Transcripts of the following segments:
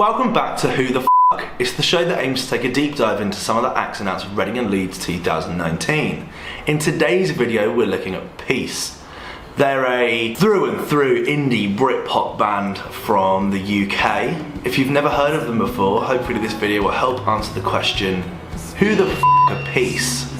Welcome back to Who the F**k. It's the show that aims to take a deep dive into some of the acts and outs of Reading and Leeds 2019. In today's video we're looking at Peace. They're a through and through indie Britpop band from the UK. If you've never heard of them before, hopefully this video will help answer the question, who the f**k are Peace?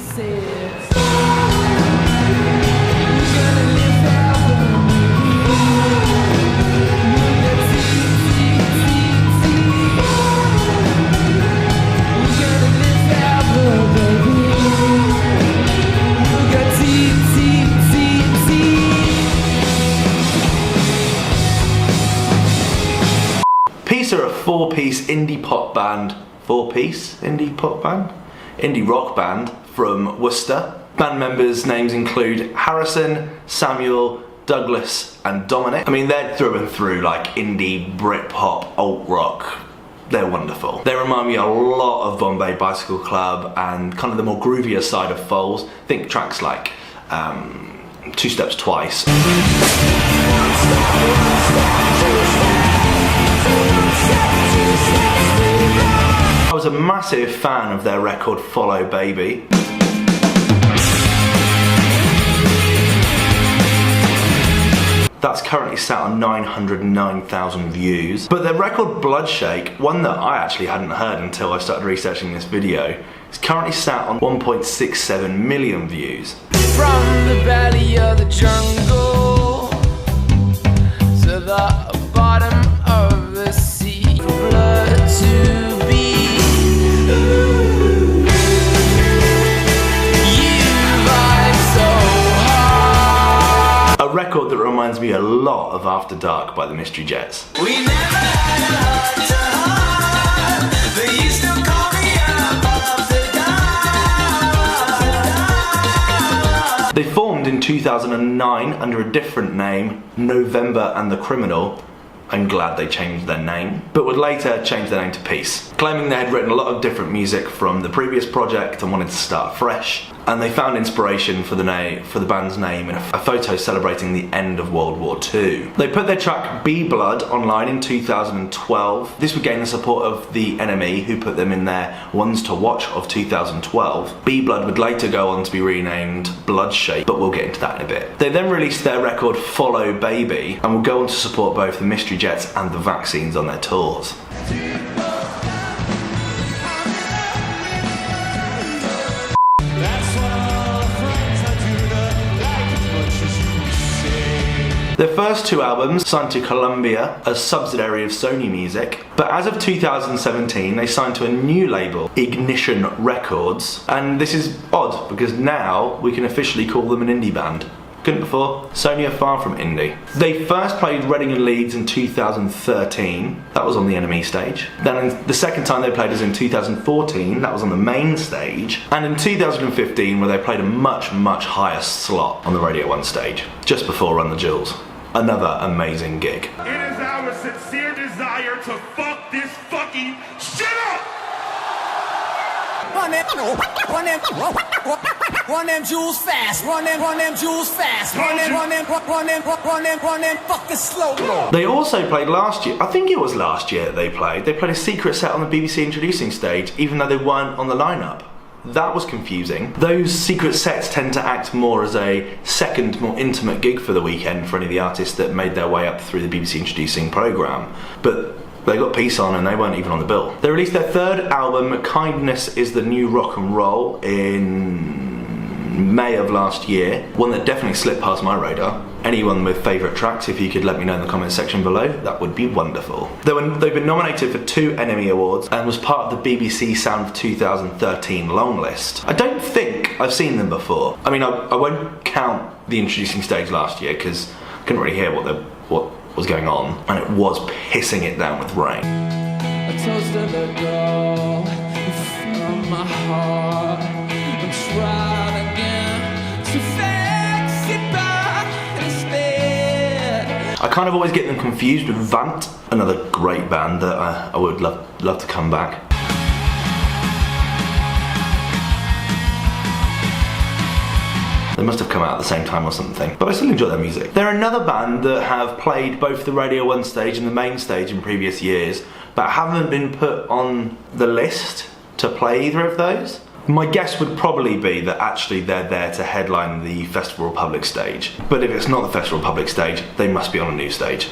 Peace are a four-piece indie pop band, indie rock band from Worcester. Band members' names include Harrison, Samuel, Douglas and Dominic. I mean, they're through and through like indie, Britpop, alt rock. They're wonderful. They remind me a lot of Bombay Bicycle Club and kind of the more groovier side of Foals. Think tracks like Two Steps Twice. I was a massive fan of their record Follow Baby. That's currently sat on 909,000 views. But their record Bloodshake, one that I actually hadn't heard until I started researching this video, is currently sat on 1.67 million views. From the belly of the jungle to the bottom of the sea, blood to be. You vibe so hard. A record that reminds me a lot of After Dark by the Mystery Jets. We never had a heart to heart, but you still call me up after dark. They formed in 2009 under a different name, November and the Criminal. I'm glad they changed their name, but would later change their name to Peace, claiming they had written a lot of different music from the previous project and wanted to start fresh. And they found inspiration for the band's name in a photo celebrating the end of World War II. They put their track Be Blood online in 2012. This would gain the support of the NME, who put them in their Ones to Watch of 2012. Be Blood would later go on to be renamed Bloodshake, but we'll get into that in a bit. They then released their record Follow Baby and will go on to support both the Mystery Jets and the Vaccines on their tours. Their first two albums signed to Columbia, a subsidiary of Sony Music, but as of 2017 they signed to a new label, Ignition Records, and this is odd because now we can officially call them an indie band. Couldn't before. Sony are far from indie. They first played Reading and Leeds in 2013, that was on the NME stage. Then the second time they played was in 2014, that was on the main stage. And in 2015 where they played a much higher slot on the Radio 1 stage, just before Run the Jewels. Another amazing gig. It is our sincere desire to fuck this fucking shit up! Run them jewels fast. Run them jewels fast. Run them fucking slow. They also played last year, I think it was last year that they played a secret set on the BBC Introducing stage, even though they weren't on the lineup. That was confusing. Those secret sets tend to act more as a second, more intimate gig for the weekend for any of the artists that made their way up through the BBC Introducing programme. But they got Peace on and they weren't even on the bill. They released their third album, Kindness is the New Rock and Roll, in May of last year. One that definitely slipped past my radar. Anyone with favourite tracks, if you could let me know in the comments section below, that would be wonderful. They've been nominated for 2 NME Awards and was part of the BBC Sound of 2013 long list. I don't think I've seen them before. I mean, I won't count the Introducing stage last year because I couldn't really hear what was going on, and it was pissing it down with rain. A toast to the girl from my heart. I'm trying again to fix it back instead. I kind of always get them confused with Vant, another great band that I would love to come back. They must have come out at the same time or something. But I still enjoy their music. They're another band that have played both the Radio 1 stage and the main stage in previous years, but haven't been put on the list to play either of those. My guess would probably be that actually they're there to headline the Festival Republic stage. But if it's not the Festival Republic stage, they must be on a new stage.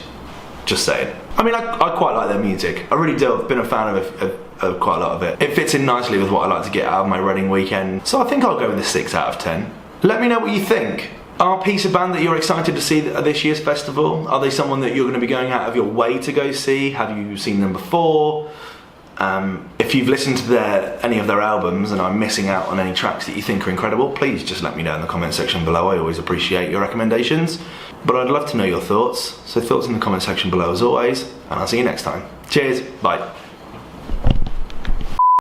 Just saying. I mean, I quite like their music. I really do. I've been a fan of quite a lot of it. It fits in nicely with what I like to get out of my Reading weekend. So I think I'll go with a 6 out of 10. Let me know what you think. Are Peace a band that you're excited to see at this year's festival? Are they someone that you're going to be going out of your way to go see? Have you seen them before? If you've listened to any of their albums and I'm missing out on any tracks that you think are incredible, please just let me know in the comment section below. I always appreciate your recommendations. But I'd love to know your thoughts. So thoughts in the comment section below as always, and I'll see you next time. Cheers, bye.